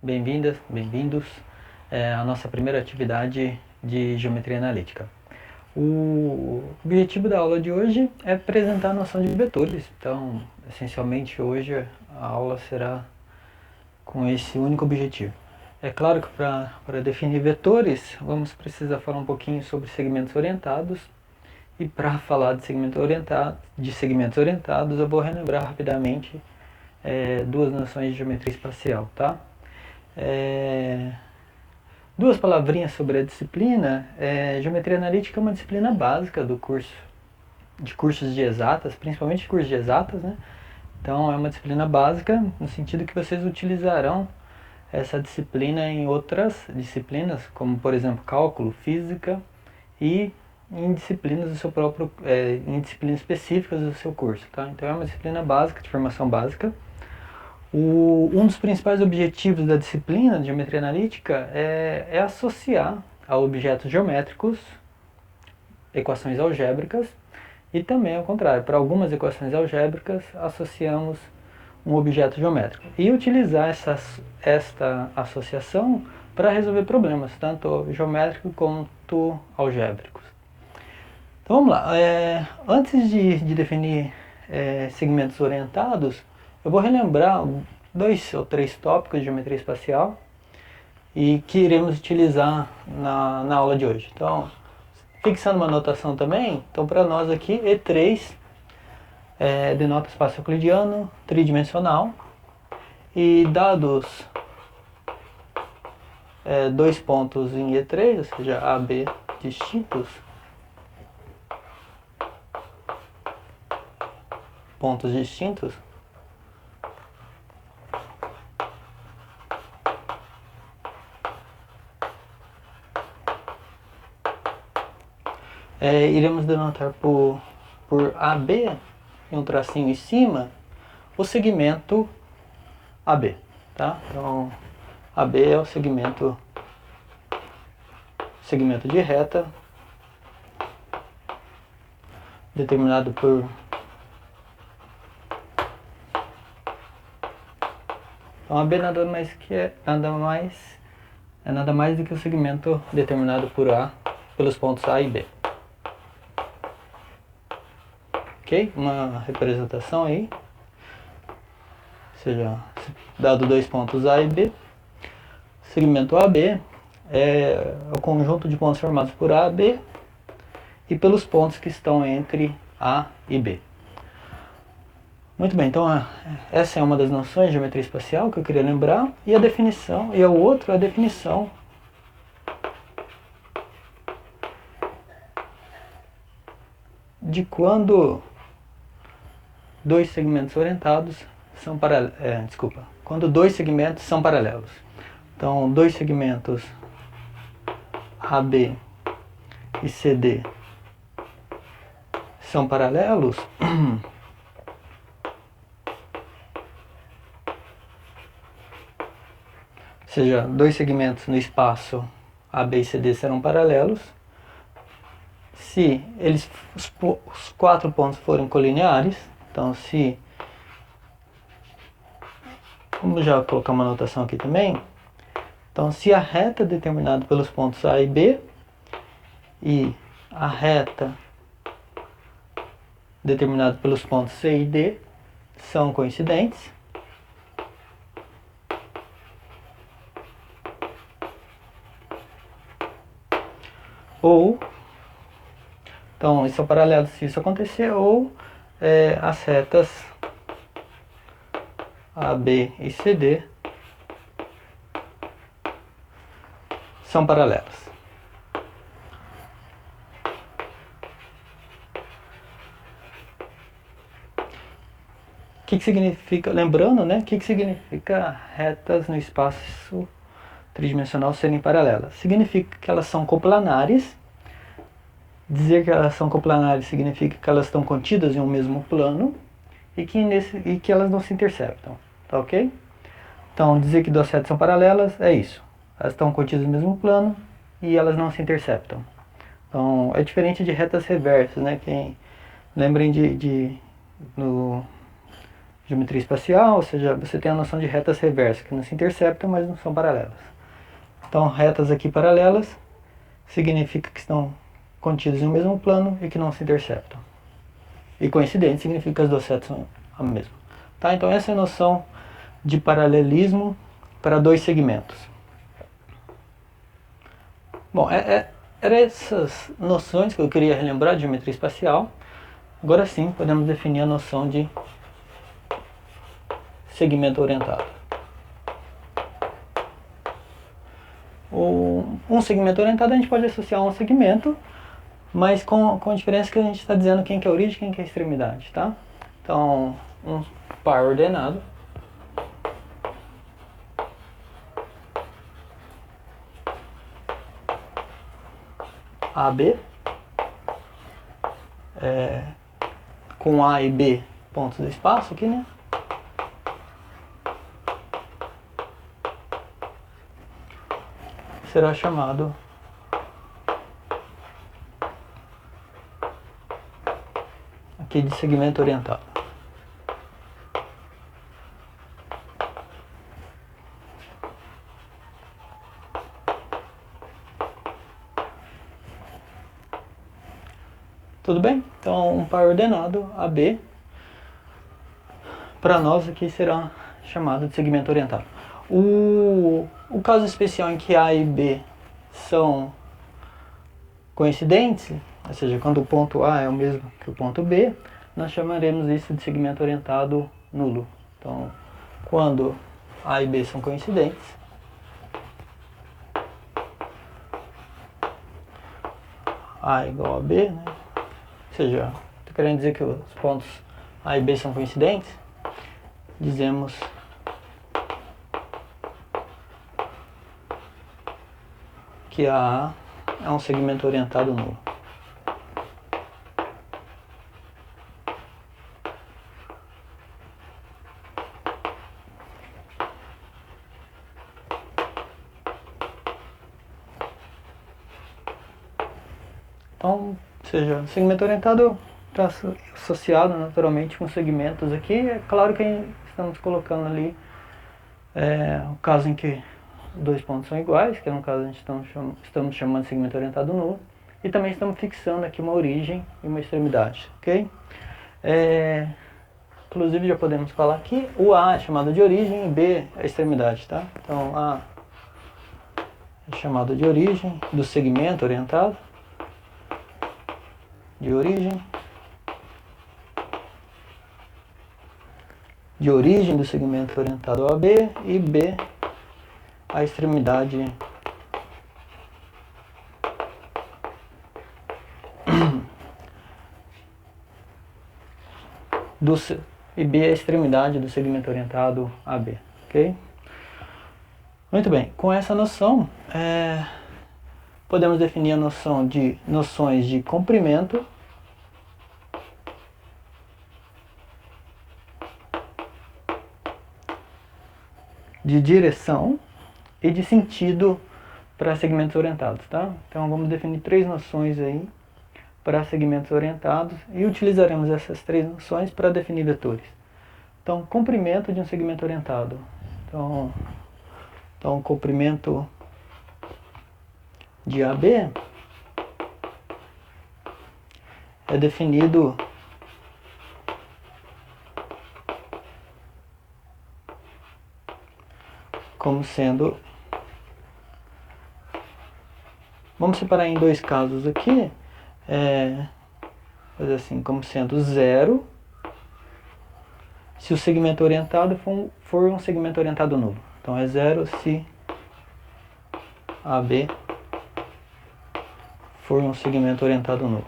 bem-vindas, bem-vindos à nossa primeira atividade de geometria analítica. O objetivo da aula de hoje é apresentar a noção de vetores, então, essencialmente, hoje a aula será com esse único objetivo. É claro que para definir vetores, vamos precisar falar um pouquinho sobre segmentos orientados, e para falar de segmentos orientados, eu vou relembrar rapidamente duas noções de geometria espacial, tá? Duas palavrinhas sobre a disciplina. Geometria analítica é uma disciplina básica do curso, de cursos de exatas, principalmente de cursos de exatas, né? Então é uma disciplina básica no sentido que vocês utilizarão essa disciplina em outras disciplinas, como por exemplo cálculo, física e em disciplinas do seu próprio, em disciplinas específicas do seu curso, tá? Então é uma disciplina básica, de formação básica. Um dos principais objetivos da disciplina de geometria analítica é associar a objetos geométricos equações algébricas e também ao contrário, para algumas equações algébricas associamos um objeto geométrico e utilizar esta associação para resolver problemas, tanto geométricos quanto algébricos. Então vamos lá, antes de definir segmentos orientados, eu vou relembrar 2 ou 3 tópicos de geometria espacial e que iremos utilizar na aula de hoje. Então, fixando uma notação também, então para nós aqui, E3 denota espaço euclidiano tridimensional e dados 2 pontos em E3, ou seja, A, B distintos, pontos distintos, iremos denotar por AB, e um tracinho em cima, o segmento AB, tá? Então, AB é o segmento de reta determinado por então AB nada mais do que o segmento determinado por A pelos pontos A e B. Ok? Uma representação aí, ou seja, dado 2 pontos A e B, segmento AB é o conjunto de pontos formados por A e B e pelos pontos que estão entre A e B. Muito bem, então essa é uma das noções de geometria espacial que eu queria lembrar, e a definição, e o outro é a definição de quando dois segmentos orientados são quando dois segmentos são paralelos. Então, dois segmentos AB e CD são paralelos, ou seja, dois segmentos no espaço AB e CD serão paralelos se os 4 pontos forem colineares. Então, vamos já colocar uma anotação aqui também. Então, se a reta determinada pelos pontos A e B e a reta determinada pelos pontos C e D são coincidentes, então isso é paralelo se isso acontecer, ou as retas AB e CD são paralelas. O que significa, lembrando, né, o que significa retas no espaço tridimensional serem paralelas? Significa que elas são coplanares. Dizer que elas são coplanares significa que elas estão contidas em um mesmo plano e que elas não se interceptam, tá ok? Então, dizer que duas retas são paralelas é isso. Elas estão contidas no mesmo plano e elas não se interceptam. Então, é diferente de retas reversas, né? Lembrem geometria espacial, ou seja, você tem a noção de retas reversas, que não se interceptam, mas não são paralelas. Então, retas aqui paralelas significa que estão contidas em um mesmo plano e que não se interceptam. E coincidente significa que as duas retas são a mesma. Tá? Então, essa é a noção de paralelismo para dois segmentos. Bom, eram essas noções que eu queria relembrar de geometria espacial. Agora sim, podemos definir a noção de segmento orientado. Um segmento orientado a gente pode associar a um segmento, mas com a diferença que a gente está dizendo quem que é a origem e quem que é a extremidade, tá? Então, um par ordenado AB, com A e B pontos do espaço aqui, né? Será chamado aqui de segmento orientado. Tudo bem? Então, um par ordenado AB, para nós aqui será chamado de segmento orientado. O caso especial em que A e B são coincidentes, ou seja, quando o ponto A é o mesmo que o ponto B, nós chamaremos isso de segmento orientado nulo. Então, quando A e B são coincidentes, A é igual a B, né? Ou seja, estou querendo dizer que os pontos A e B são coincidentes, dizemos que a é um segmento orientado nulo. Então, ou seja, segmento orientado está associado naturalmente com segmentos aqui. É claro que estamos colocando ali o caso em que dois pontos são iguais, que no caso a gente estamos chamando de segmento orientado nulo, e também estamos fixando aqui uma origem e uma extremidade, ok? Inclusive já podemos falar que o A é chamado de origem e B é a extremidade, tá? Então A é chamado de origem do segmento orientado, de origem do segmento orientado a B, e B a extremidade e B é a extremidade do segmento orientado a B, ok? Muito bem, com essa noção podemos definir a noções de comprimento, de direção e de sentido para segmentos orientados, tá? Então vamos definir três noções aí para segmentos orientados e utilizaremos essas três noções para definir vetores. Então, comprimento de um segmento orientado. Então comprimento de AB é definido como sendo, vamos separar em dois casos aqui, fazer assim, como sendo zero se o segmento orientado for um segmento orientado nulo. Então é zero se AB for um segmento orientado nulo.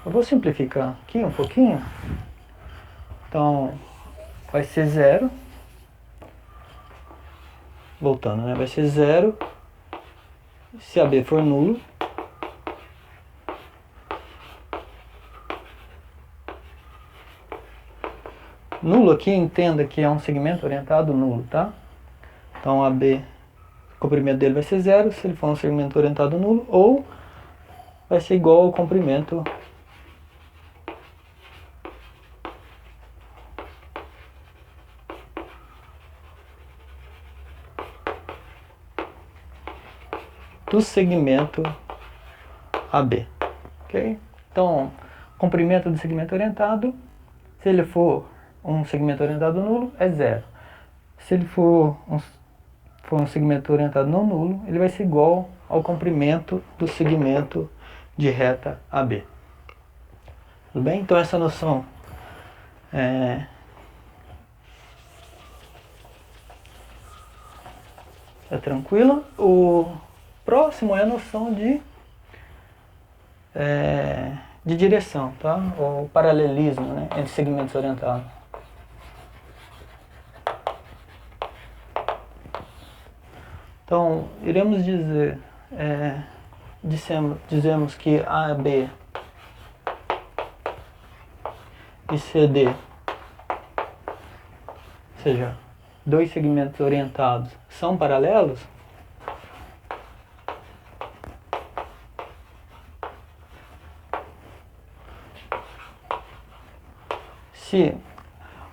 Eu vou simplificar aqui um pouquinho. Então vai ser zero, voltando, né? Vai ser zero se AB for nulo. Nulo aqui, entenda que é um segmento orientado nulo, tá? Então AB, o comprimento dele vai ser zero se ele for um segmento orientado nulo, ou vai ser igual ao comprimento do segmento AB. Ok? Então, comprimento do segmento orientado, se ele for um segmento orientado nulo, é 0. Se ele for um segmento orientado não nulo, ele vai ser igual ao comprimento do segmento de reta AB. Tudo bem? Então essa noção é tranquila. O próximo é a noção de direção, tá? O paralelismo, né, entre segmentos orientados. Então, iremos dizer, dizemos que AB e CD, ou seja, dois segmentos orientados, são paralelos, se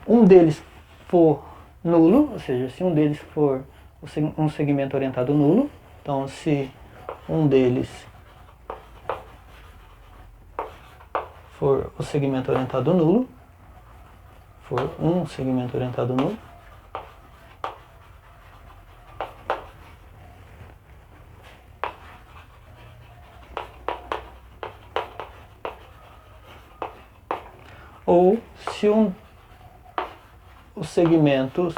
um deles for nulo, ou seja, se um deles for um segmento orientado nulo, então se um deles for o segmento orientado nulo, for um segmento orientado nulo, ou se os segmentos,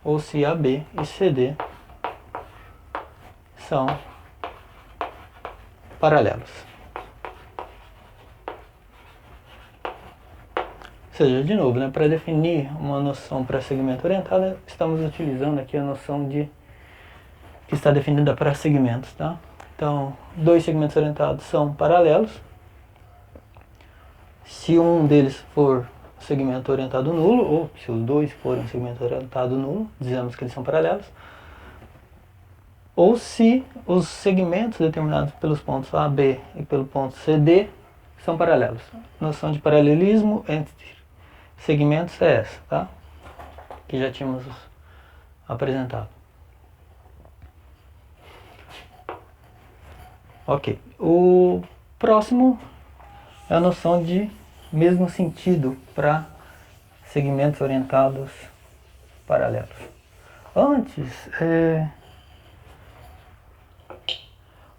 ou se AB e CD são paralelos. Ou seja, de novo, né, para definir uma noção para segmento orientado, estamos utilizando aqui a noção que está definida para segmentos, tá? Então, dois segmentos orientados são paralelos. Se um deles for segmento orientado nulo, ou se os dois forem segmento orientado nulo, dizemos que eles são paralelos. Ou se os segmentos determinados pelos pontos A, B e pelo ponto CD são paralelos. A noção de paralelismo entre segmentos é essa, tá? Que já tínhamos apresentado. Ok. O próximo é a noção de mesmo sentido para segmentos orientados paralelos. Antes,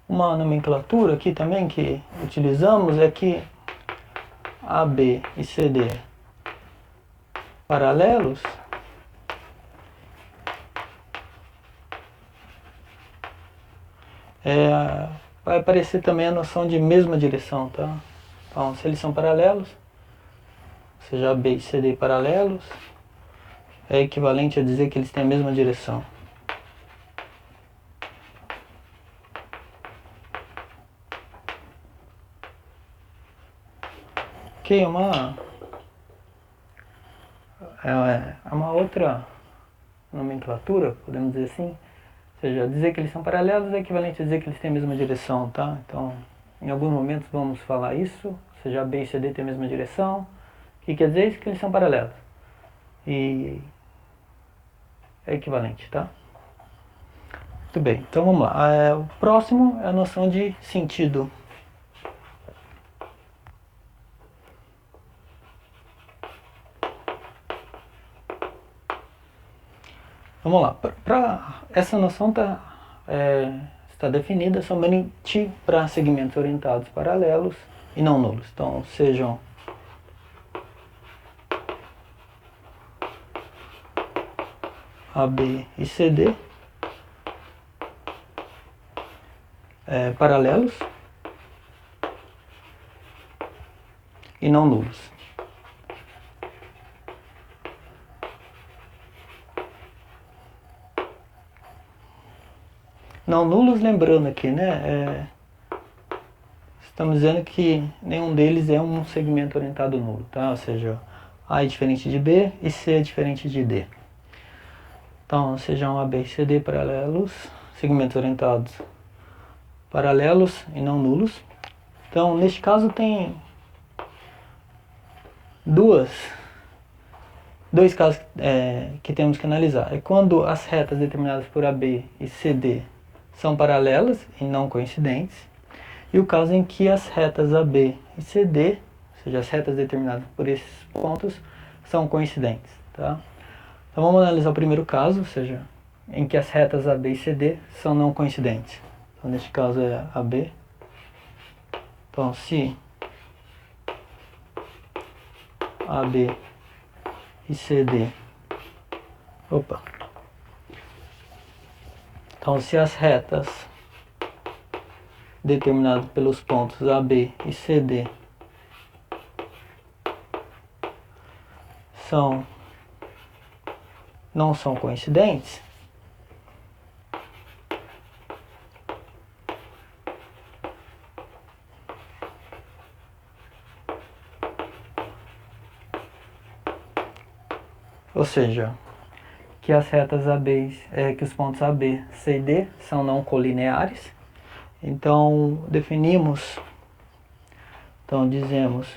uma nomenclatura aqui também que utilizamos é que AB e CD paralelos vai aparecer também a noção de mesma direção, tá? Então, se eles são paralelos, ou seja, AB e CD paralelos, é equivalente a dizer que eles têm a mesma direção. Ok, é uma outra nomenclatura, podemos dizer assim. Ou seja, dizer que eles são paralelos é equivalente a dizer que eles têm a mesma direção, tá? Então, em alguns momentos vamos falar isso, ou seja, AB e CD têm a mesma direção. O que quer dizer isso? Que eles são paralelos. E é equivalente, tá? Muito bem, então vamos lá. O próximo é a noção de sentido. Vamos lá, essa noção está definida somente para segmentos orientados paralelos e não nulos. Então, sejam AB e CD paralelos e não nulos. Não nulos, lembrando aqui, né? Estamos dizendo que nenhum deles é um segmento orientado nulo, tá? Ou seja, A é diferente de B e C é diferente de D. Então, sejam AB e CD paralelos, segmentos orientados paralelos e não nulos. Então, neste caso tem dois casos que temos que analisar. É quando as retas determinadas por AB e CD são paralelas e não coincidentes, e o caso em que as retas AB e CD, ou seja, as retas determinadas por esses pontos, são coincidentes. Tá? Então vamos analisar o primeiro caso, ou seja, em que as retas AB e CD são não coincidentes. Então neste caso é AB. Então se AB e CD, então se as retas determinadas pelos pontos AB e CD não são coincidentes, ou seja, que as retas AB, que os pontos AB, C e D são não colineares. Então definimos, então dizemos,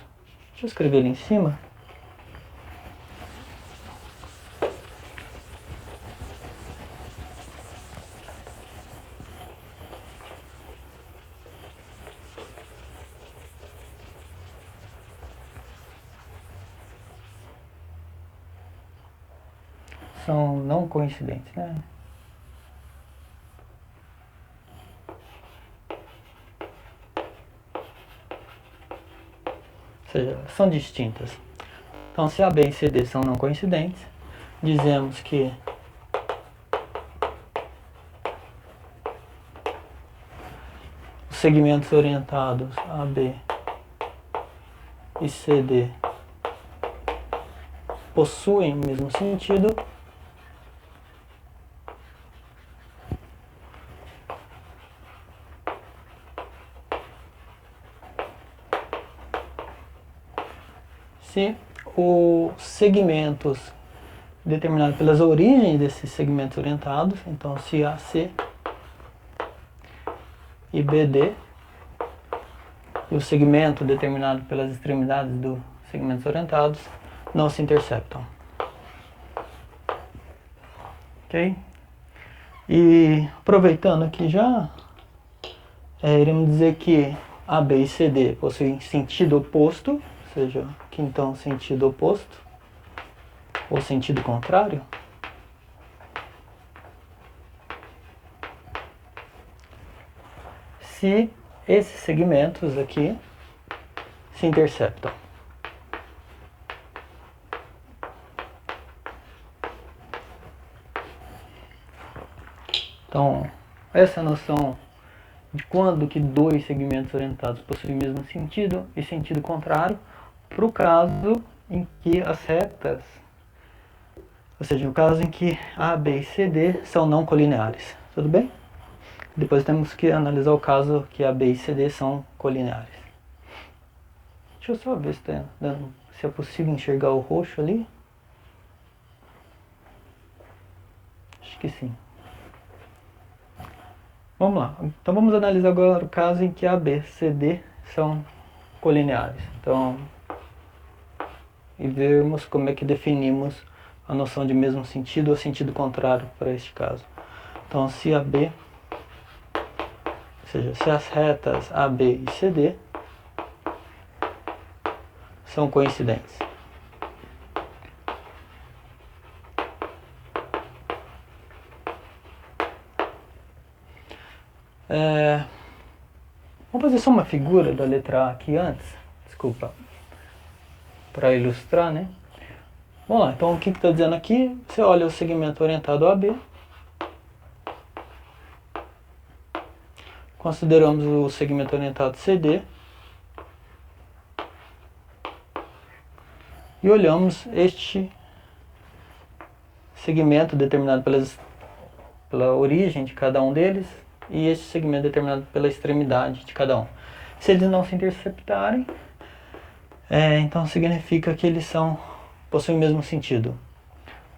deixa eu escrever ali em cima. São não coincidentes, né? Ou seja, são distintas. Então, se AB e CD são não coincidentes, dizemos que os segmentos orientados AB e CD possuem o mesmo sentido se os segmentos determinados pelas origens desses segmentos orientados, então se AC e BD, e o segmento determinado pelas extremidades dos segmentos orientados, não se interceptam. Ok? E aproveitando aqui já, iremos dizer que AB e CD possuem sentido oposto, ou seja, que então sentido oposto, ou sentido contrário. Se esses segmentos aqui se interceptam. Então, essa é a noção de quando que dois segmentos orientados possuem o mesmo sentido e sentido contrário, para o caso em que as retas, ou seja, o caso em que A, B e CD são não colineares. Tudo bem? Depois temos que analisar o caso que A, B e CD são colineares. Deixa eu só ver se é possível enxergar o roxo ali. Acho que sim. Vamos lá. Então vamos analisar agora o caso em que A, B e CD são colineares. Então, e vermos como é que definimos a noção de mesmo sentido ou sentido contrário para este caso. Então, se AB, ou seja, se as retas AB e CD são coincidentes. Vamos fazer só uma figura da letra A aqui antes, desculpa, para ilustrar, né? Vamos lá, então o que está dizendo aqui? Você olha o segmento orientado AB, consideramos o segmento orientado CD e olhamos este segmento determinado pela origem de cada um deles e este segmento determinado pela extremidade de cada um. Se eles não se interceptarem, então significa que eles possuem o mesmo sentido.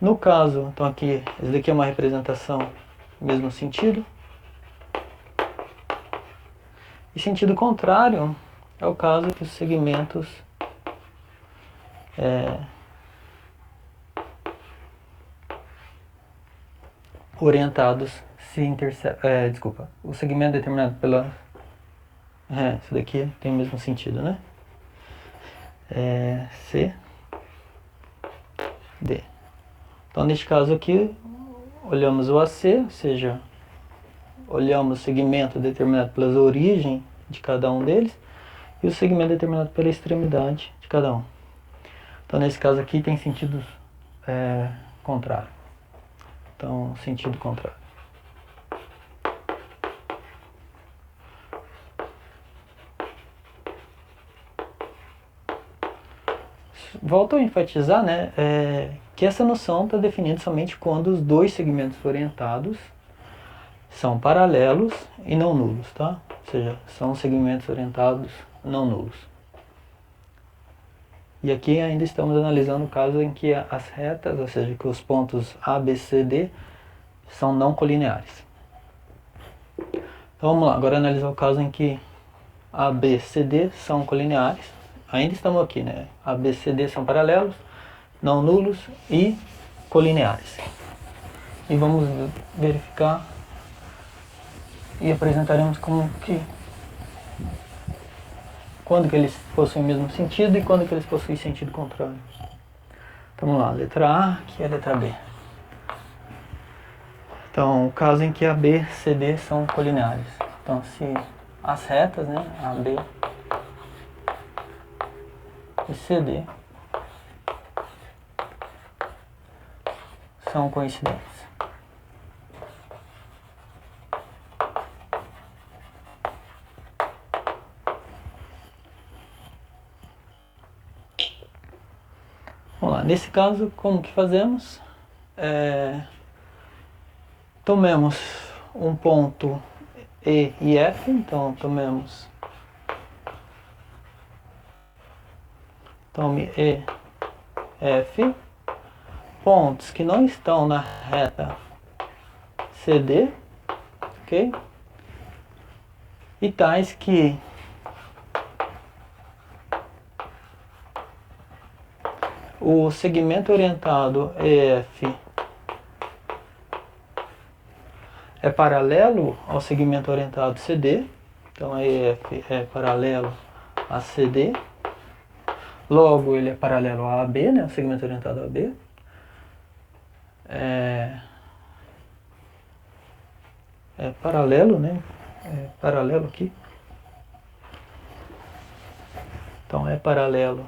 No caso, então aqui, esse daqui é uma representação do mesmo sentido. E sentido contrário é o caso que os segmentos orientados se intercepta, desculpa, o segmento determinado pela, isso daqui tem o mesmo sentido, né? C, D. Então neste caso aqui, olhamos o AC, ou seja, olhamos o segmento determinado pela origem de cada um deles e o segmento determinado pela extremidade de cada um. Então nesse caso aqui tem sentido contrário. Então, sentido contrário. Volto a enfatizar, né, que essa noção está definida somente quando os dois segmentos orientados são paralelos e não nulos, tá? Ou seja, são segmentos orientados não nulos. E aqui ainda estamos analisando o caso em que as retas, ou seja, que os pontos A, B, C, D são não colineares. Então vamos lá, agora analisar o caso em que A, B, C, D são colineares. Ainda estamos aqui, né? A, B, C, D são paralelos, não nulos e colineares. E vamos verificar e apresentaremos como que quando que eles possuem o mesmo sentido e quando que eles possuem sentido contrário. Então vamos lá, letra A, que é a letra B. Então, o caso em que A, B, C, D são colineares. Então, se as retas, né, A, B e C, D são coincidentes. Vamos lá, nesse caso, como que fazemos? Tomemos um ponto E e F, então tome E, F, pontos que não estão na reta CD, ok? E tais que o segmento orientado EF é paralelo ao segmento orientado CD, então a EF é paralelo a CD, logo ele é paralelo a AB, né, o segmento orientado a AB. É paralelo, né? É paralelo aqui. Então é paralelo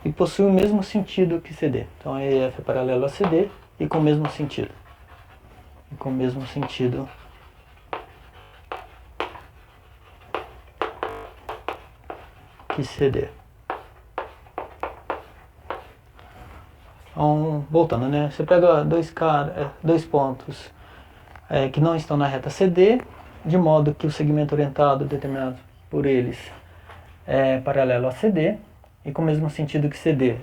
e possui o mesmo sentido que CD. Então a EF é paralelo a CD e com o mesmo sentido. E com o mesmo sentido que CD. Então, voltando, né? Você pega dois pontos que não estão na reta CD, de modo que o segmento orientado determinado por eles é paralelo a CD e com o mesmo sentido que CD.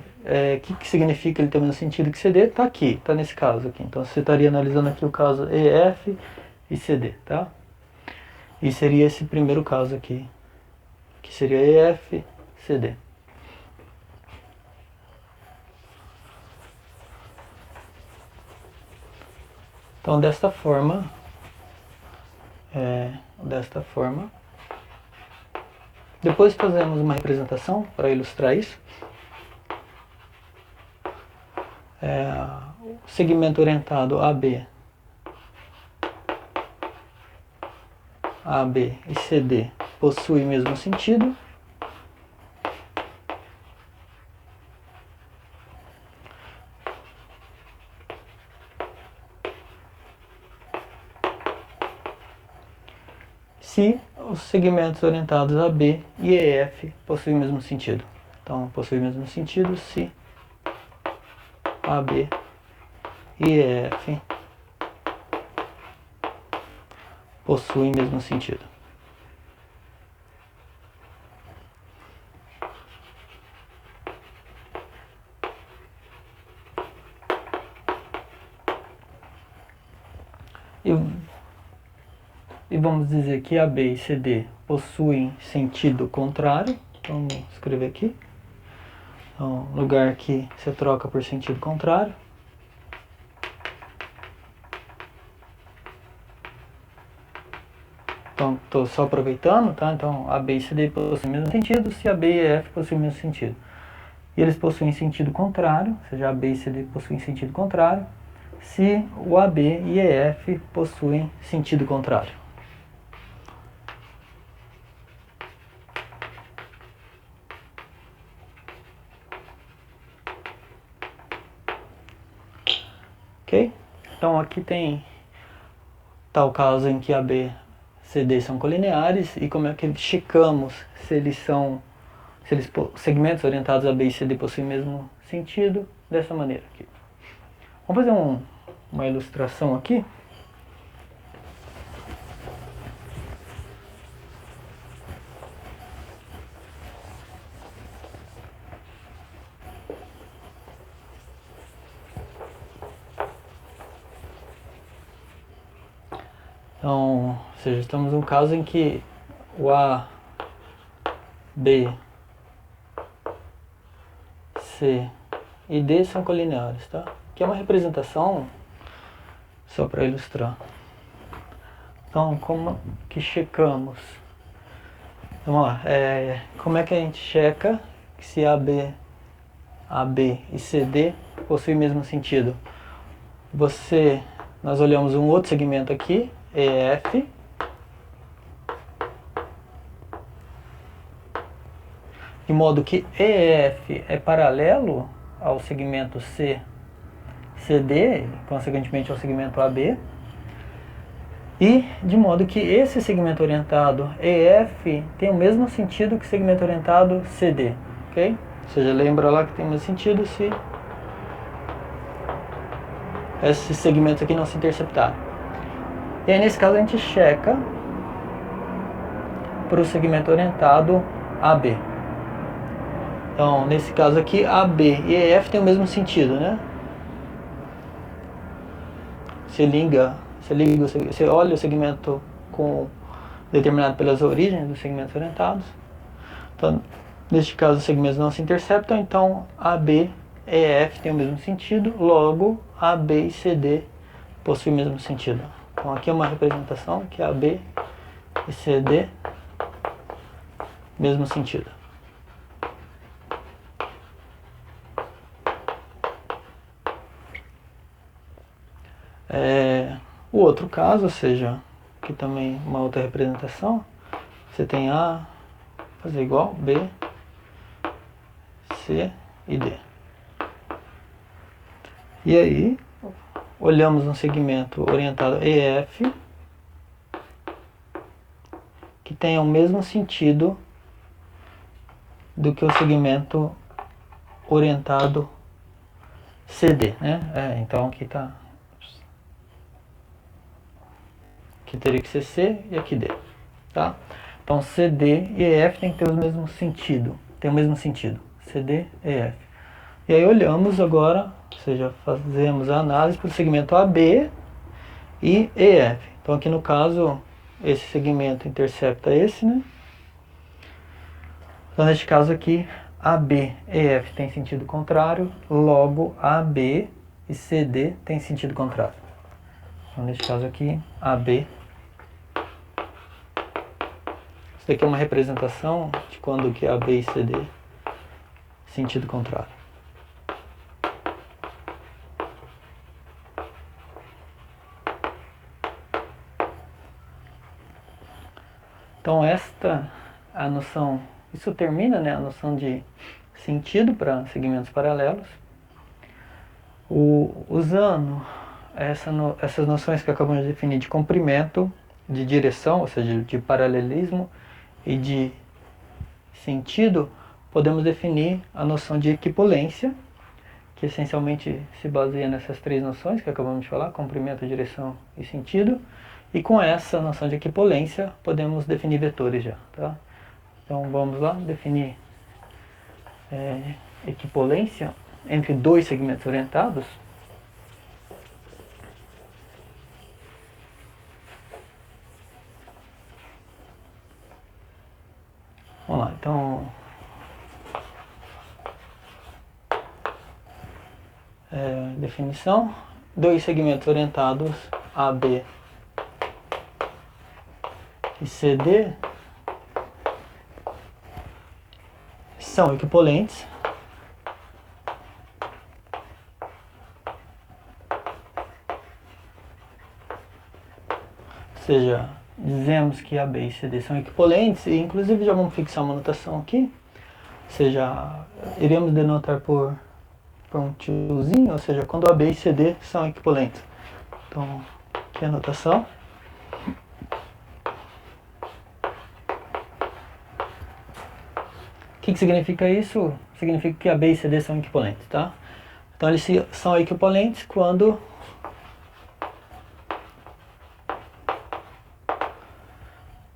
O que significa ele ter o mesmo sentido que CD? Está aqui, está nesse caso aqui. Então você estaria analisando aqui o caso EF e CD, tá? E seria esse primeiro caso aqui, que seria EF, CD. Então desta forma, depois fazemos uma representação para ilustrar isso. O segmento orientado AB e CD possui o mesmo sentido. Se os segmentos orientados a B e EF possuem o mesmo sentido. Então, possui o mesmo sentido se AB e EF possuem o mesmo sentido. E vamos dizer que AB e CD possuem sentido contrário. Então, vamos escrever aqui. Então, lugar que você troca por sentido contrário. Então, estou só aproveitando, tá? Então, A, B e C, D possuem o mesmo sentido se A, B e F possuem o mesmo sentido. E eles possuem sentido contrário, ou seja, A, B e C, D possuem sentido contrário, se o A, B e E, F possuem sentido contrário. Ok? Então, aqui tem tal caso em que A, B, C, D são colineares e como é que checamos se eles são, segmentos orientados a B e C, D possuem o mesmo sentido, dessa maneira aqui. Vamos fazer uma ilustração aqui. Então, ou seja, estamos num caso em que o A, B, C e D são colineares, tá? Aqui é uma representação só para ilustrar. Então, como que checamos? Vamos lá, como é que a gente checa se A, B e C, D possuem o mesmo sentido? Nós olhamos um outro segmento aqui, EF, de modo que EF é paralelo ao segmento CD, consequentemente ao segmento AB, e de modo que esse segmento orientado EF tem o mesmo sentido que o segmento orientado CD, ok? Ou seja, lembra lá que tem o mesmo sentido se esses segmentos aqui não se interceptarem. E aí nesse caso a gente checa para o segmento orientado AB. Então, nesse caso aqui, AB e EF tem o mesmo sentido, né? Você olha o segmento determinado pelas origens dos segmentos orientados. Então, neste caso, os segmentos não se interceptam, então AB e EF tem o mesmo sentido, logo AB e CD possuem o mesmo sentido. Então, aqui é uma representação que AB e CD, mesmo sentido. O outro caso, ou seja, aqui também uma outra representação, você tem A, fazer igual, B, C e D. E aí, olhamos um segmento orientado EF, que tem o mesmo sentido do que o segmento orientado CD, né? Então aqui tá, aqui teria que ser C e aqui D, tá? Então CD e EF tem que ter o mesmo sentido, CD e EF. E aí olhamos agora, ou seja, fazemos a análise para o segmento AB e EF. Então aqui no caso, esse segmento intercepta esse, né? Então neste caso aqui, AB e EF tem sentido contrário, logo AB e CD tem sentido contrário. Então neste caso aqui, AB. Isso daqui é uma representação de quando que AB e CD sentido contrário. Então esta é a noção, isso termina, né, a noção de sentido para segmentos paralelos. Usando essas noções que acabamos de definir de comprimento, de direção, ou seja, de paralelismo e de sentido, podemos definir a noção de equipolência, que essencialmente se baseia nessas três noções que acabamos de falar, comprimento, direção e sentido. E com essa noção de equipolência, podemos definir vetores já, tá? Então vamos lá, definir equipolência entre dois segmentos orientados. Vamos lá, então definição, dois segmentos orientados AB e CD são equivalentes ou seja, dizemos que AB e CD são equivalentes e inclusive já vamos fixar uma notação aqui, ou seja, iremos denotar por um tiozinho, ou seja, quando AB e CD são equivalentes. Então, aqui a notação. O que significa isso? Significa que AB e CD são equivalentes, tá? Então eles são equivalentes quando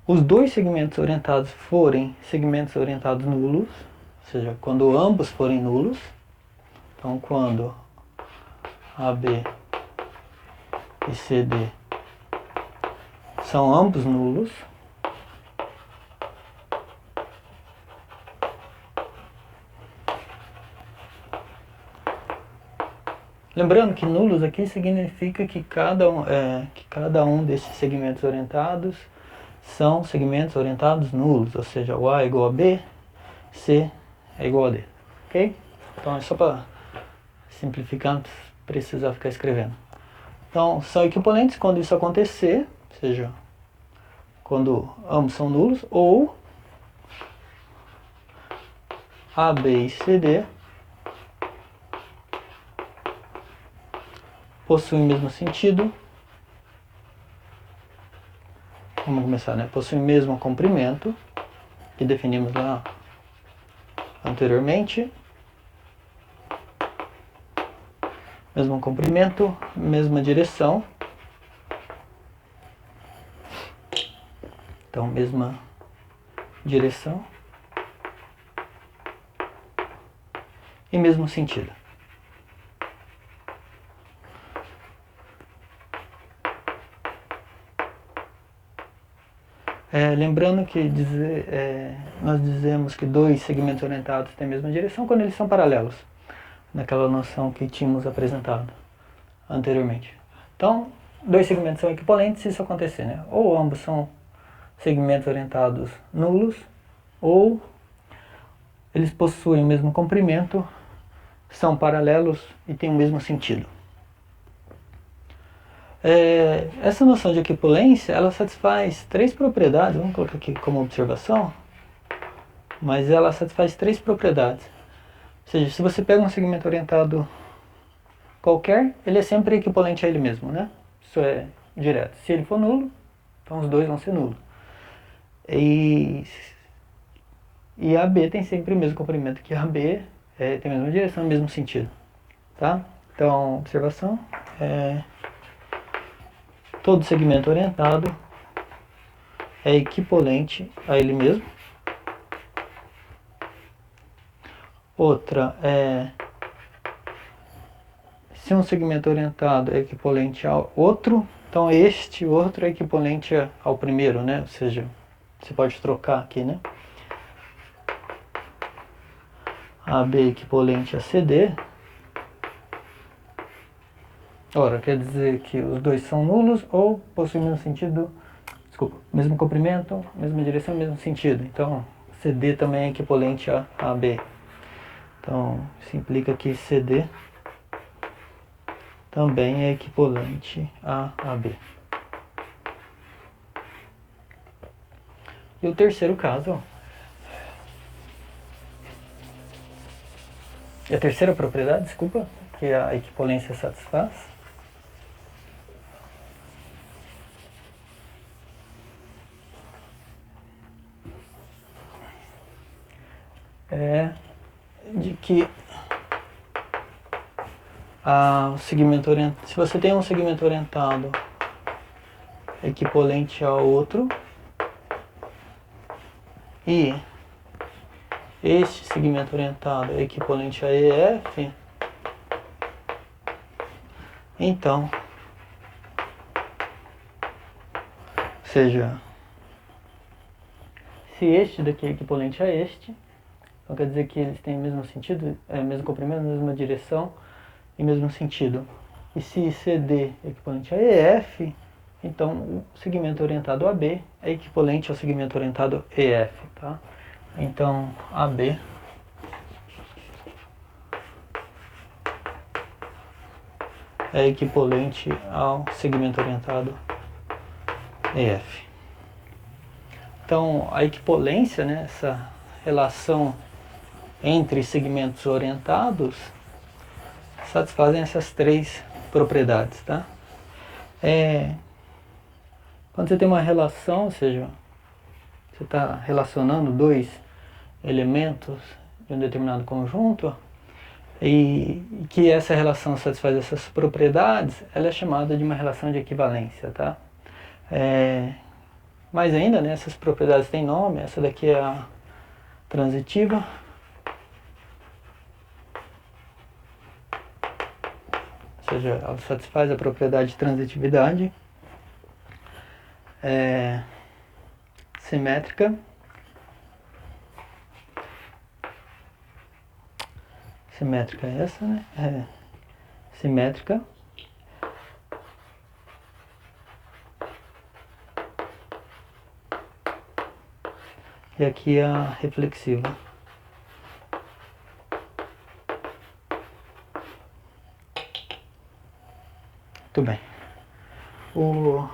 os dois segmentos orientados forem segmentos orientados nulos, ou seja, quando ambos forem nulos. Então quando AB e CD são ambos nulos, lembrando que nulos aqui significa que cada um desses segmentos orientados são segmentos orientados nulos, ou seja, o A é igual a B, C é igual a D, ok? Então é só para simplificar, não precisar ficar escrevendo. Então são equivalentes quando isso acontecer, ou seja, quando ambos são nulos, ou A, B e CD possuem o mesmo sentido. Vamos começar, né? Possuem o mesmo comprimento, que definimos lá anteriormente. Mesmo comprimento, mesma direção. Então, mesma direção e mesmo sentido. Lembrando que nós dizemos que dois segmentos orientados têm a mesma direção quando eles são paralelos, naquela noção que tínhamos apresentado anteriormente. Então, dois segmentos são equivalentes se isso acontecer, né? Ou ambos são segmentos orientados nulos, ou eles possuem o mesmo comprimento, são paralelos e têm o mesmo sentido. Essa noção de equivalência, ela satisfaz três propriedades, vamos colocar aqui como observação, mas ela satisfaz três propriedades. Ou seja, se você pega um segmento orientado qualquer, ele é sempre equivalente a ele mesmo, né? Isso é direto. Se ele for nulo, então os dois vão ser nulos. E AB tem sempre o mesmo comprimento que AB, tem a mesma direção, o mesmo sentido. Tá? Então, observação. Todo segmento orientado é equivalente a ele mesmo. Outra se um segmento orientado é equivalente ao outro, então este outro é equivalente ao primeiro, né? Ou seja, você pode trocar aqui, né? AB equivalente a CD. Ora, quer dizer que os dois são nulos ou possuem o mesmo sentido, mesmo comprimento, mesma direção, mesmo sentido. Então, CD também é equivalente a AB. Então, isso implica que CD também é equivalente a AB. E o terceiro caso, e a terceira propriedade, desculpa, que a equivalência satisfaz, é de que o segmento orientado, se você tem um segmento orientado equivalente ao outro e este segmento orientado é equivalente a EF, então, ou seja, se este daqui é equivalente a este, então quer dizer que eles têm o mesmo sentido, mesmo comprimento, mesma direção e mesmo sentido. E se CD é equivalente a EF, então o segmento orientado AB é equivalente ao segmento orientado EF, tá? Então AB é equivalente ao segmento orientado EF. Então a equipolência, né, essa relação entre segmentos orientados, satisfazem essas três propriedades, tá? Quando você tem uma relação, ou seja, você está relacionando dois elementos de um determinado conjunto, e que essa relação satisfaz essas propriedades, ela é chamada de uma relação de equivalência, tá? Mas ainda, né, essas propriedades têm nome, essa daqui é a transitiva, ou seja, ela satisfaz a propriedade de transitividade, simétrica, simétrica é essa, né? Simétrica, e aqui a reflexiva. Muito bem. Vamos lá.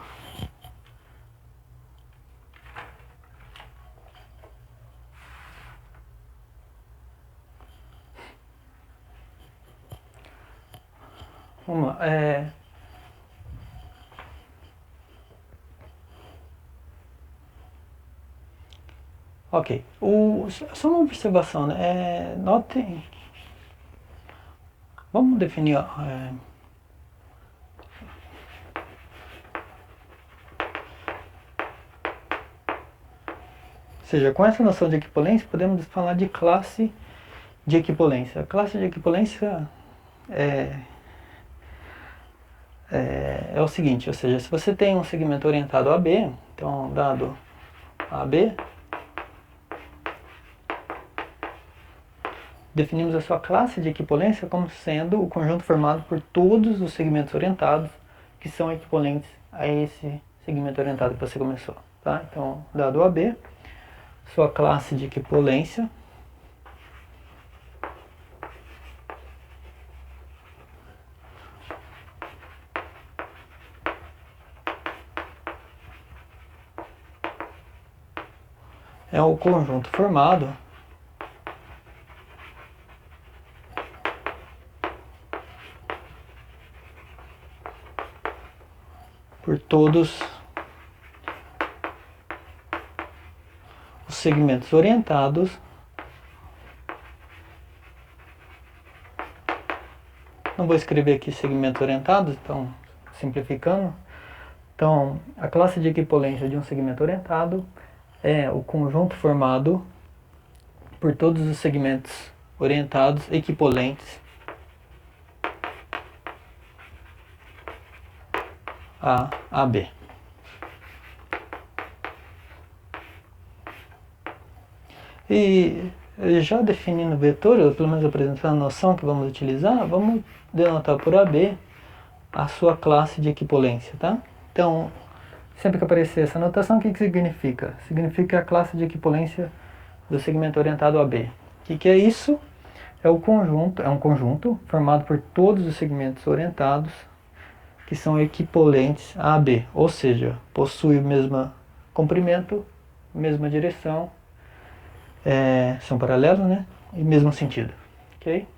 Ok. Só uma observação, né? Notem. Vamos definir. Ou seja, com essa noção de equipolência, podemos falar de classe de equipolência. A classe de equipolência é o seguinte, ou seja, se você tem um segmento orientado a AB, então dado AB, definimos a sua classe de equipolência como sendo o conjunto formado por todos os segmentos orientados que são equivalentes a esse segmento orientado que você começou, tá? Então, dado AB, sua classe de equipolência é o conjunto formado por todos os segmentos orientados não vou escrever aqui segmentos orientados, então simplificando. Então, a classe de equipolência de um segmento orientado é o conjunto formado por todos os segmentos orientados equipolentes a AB. E já definindo o vetor, ou pelo menos apresentando a noção que vamos utilizar, vamos denotar por AB a sua classe de equipolência, tá? Então, sempre que aparecer essa notação, o que significa? Significa a classe de equipolência do segmento orientado a B. O que é isso? É um conjunto formado por todos os segmentos orientados que são equipolentes a AB, ou seja, possui o mesmo comprimento, mesma direção, são paralelos, né? E mesmo sentido, ok?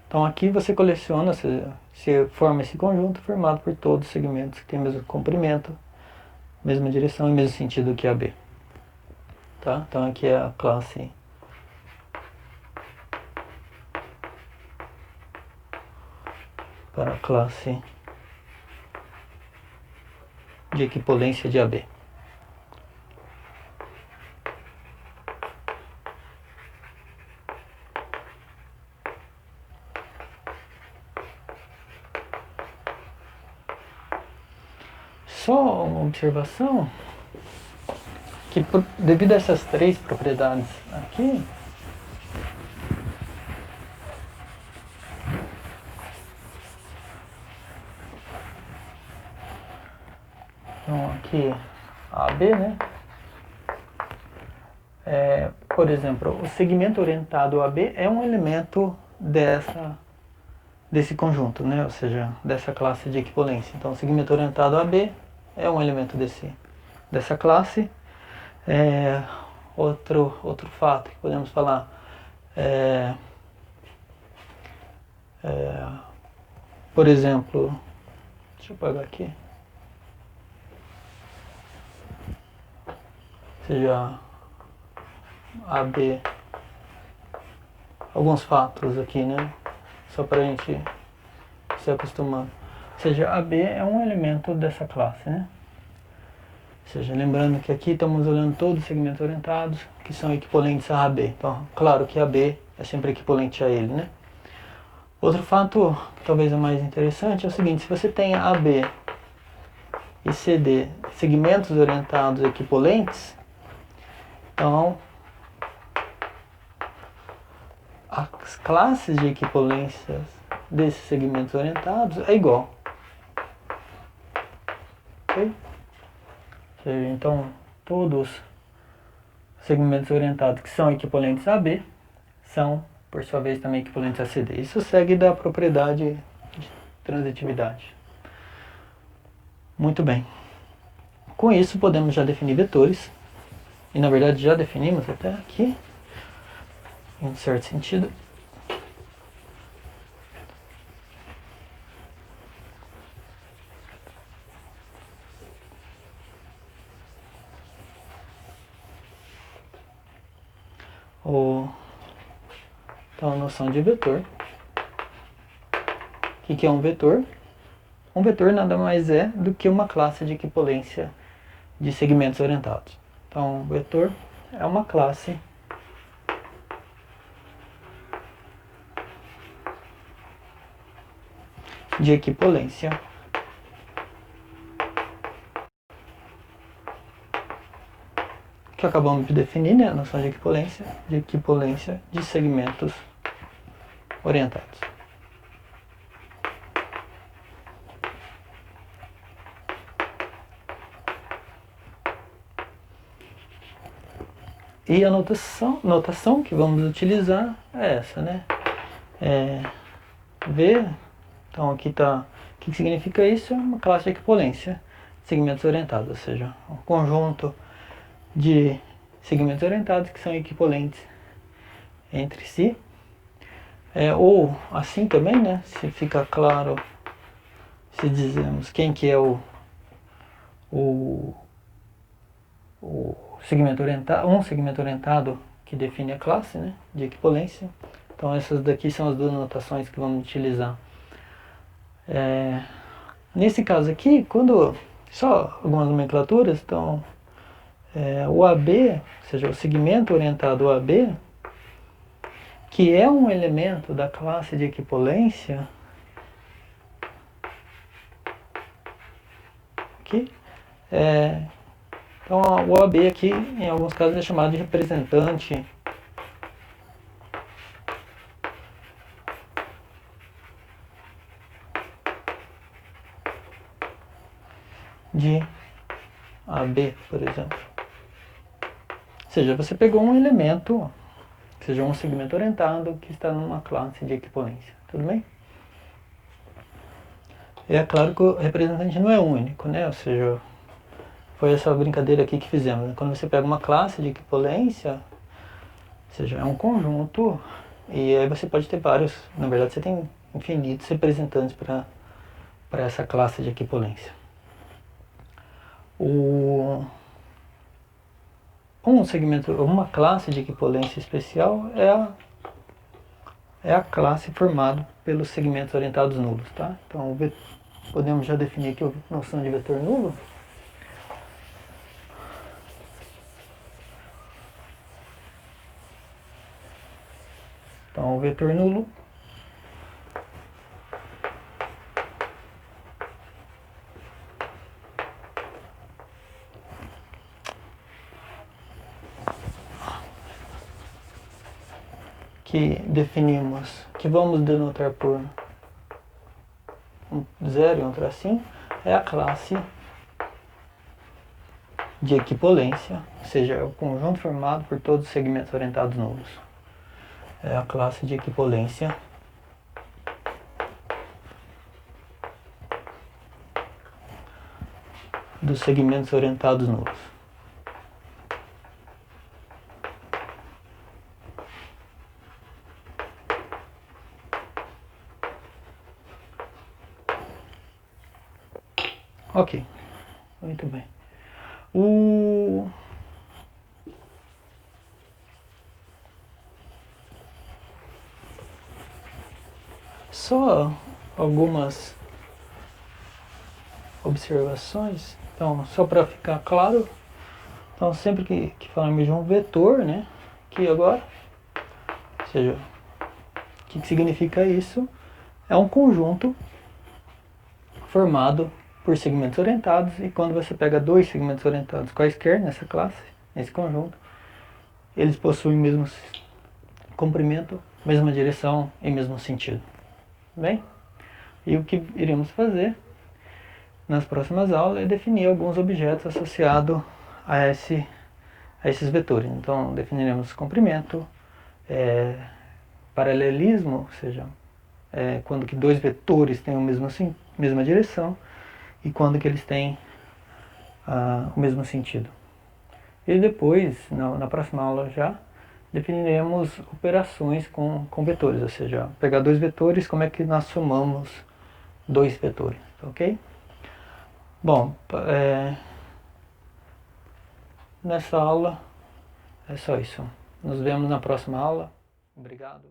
Então aqui você coleciona, você forma esse conjunto formado por todos os segmentos que têm o mesmo comprimento, mesma direção e mesmo sentido que AB. Tá? Então aqui é a classe para a classe de equipolência de AB. Só uma observação, que devido a essas três propriedades aqui, aqui AB, né? Por exemplo, o segmento orientado AB é um elemento desse conjunto, né? Ou seja, dessa classe de equipolência. Então, o segmento orientado AB é um elemento dessa classe. Outro fato que podemos falar por exemplo, deixa eu apagar aqui. Ou seja, AB, alguns fatos aqui, né? Só para a gente se acostumar. Ou seja, AB é um elemento dessa classe, né? Ou seja, lembrando que aqui estamos olhando todos os segmentos orientados que são equivalentes a AB. Então, claro que AB é sempre equivalente a ele, né? Outro fato, que talvez é mais interessante, é o seguinte: se você tem AB e CD, segmentos orientados equivalentes, então as classes de equivalências desses segmentos orientados é igual. Ok? Então, todos os segmentos orientados que são equivalentes a B são, por sua vez, também equivalentes a CD. Isso segue da propriedade de transitividade. Muito bem. Com isso, podemos já definir vetores. E, na verdade, já definimos até aqui, em um certo sentido. Então, a noção de vetor. O que é um vetor? Um vetor nada mais é do que uma classe de equipolência de segmentos orientados. Então, o vetor é uma classe de equipolência que acabamos de definir, né? A noção de equipolência de segmentos orientados. E a notação que vamos utilizar é essa, né? V, então aqui está, o que significa isso? É uma classe de equipolência de segmentos orientados, ou seja, um conjunto de segmentos orientados que são equipolentes entre si. Ou assim também, né? Se fica claro, se dizemos quem que é o segmento orientado, um segmento orientado que define a classe, né, de equipolência. Então essas daqui são as duas notações que vamos utilizar. Nesse caso aqui, só algumas nomenclaturas, então o AB, ou seja, o segmento orientado AB, que é um elemento da classe de equipolência, aqui, então o AB aqui, em alguns casos, é chamado de representante de AB, por exemplo. Ou seja, você pegou um elemento, ou seja, um segmento orientado que está numa classe de equipolência. Tudo bem? É claro que o representante não é único, né? Ou seja, foi essa brincadeira aqui que fizemos, né? Quando você pega uma classe de equipolência, ou seja, é um conjunto, e aí você pode ter vários, na verdade você tem infinitos representantes para essa classe de equipolência. Uma classe de equipolência especial é a classe formada pelos segmentos orientados nulos, tá? Então podemos já definir aqui a noção de vetor nulo. Então o vetor nulo que definimos, que vamos denotar por um zero e um tracinho, é a classe de equipolência, ou seja, é o conjunto formado por todos os segmentos orientados nulos. É a classe de equipolência dos segmentos orientados nulos. Ok, muito bem. Só algumas observações. Então, só para ficar claro, então sempre que falamos de um vetor, né, aqui agora, ou seja, o que significa isso? É um conjunto formado por segmentos orientados, e quando você pega dois segmentos orientados quaisquer nessa classe, nesse conjunto, eles possuem o mesmo comprimento, mesma direção e mesmo sentido. Bem? E o que iremos fazer nas próximas aulas é definir alguns objetos associados a esses vetores. Então, definiremos comprimento, paralelismo, ou seja, quando que dois vetores têm a mesma direção, e quando que eles têm o mesmo sentido. E depois, na próxima aula já, definiremos operações com vetores, ou seja, pegar dois vetores, como é que nós somamos dois vetores, ok? Bom, nessa aula é só isso. Nos vemos na próxima aula. Obrigado.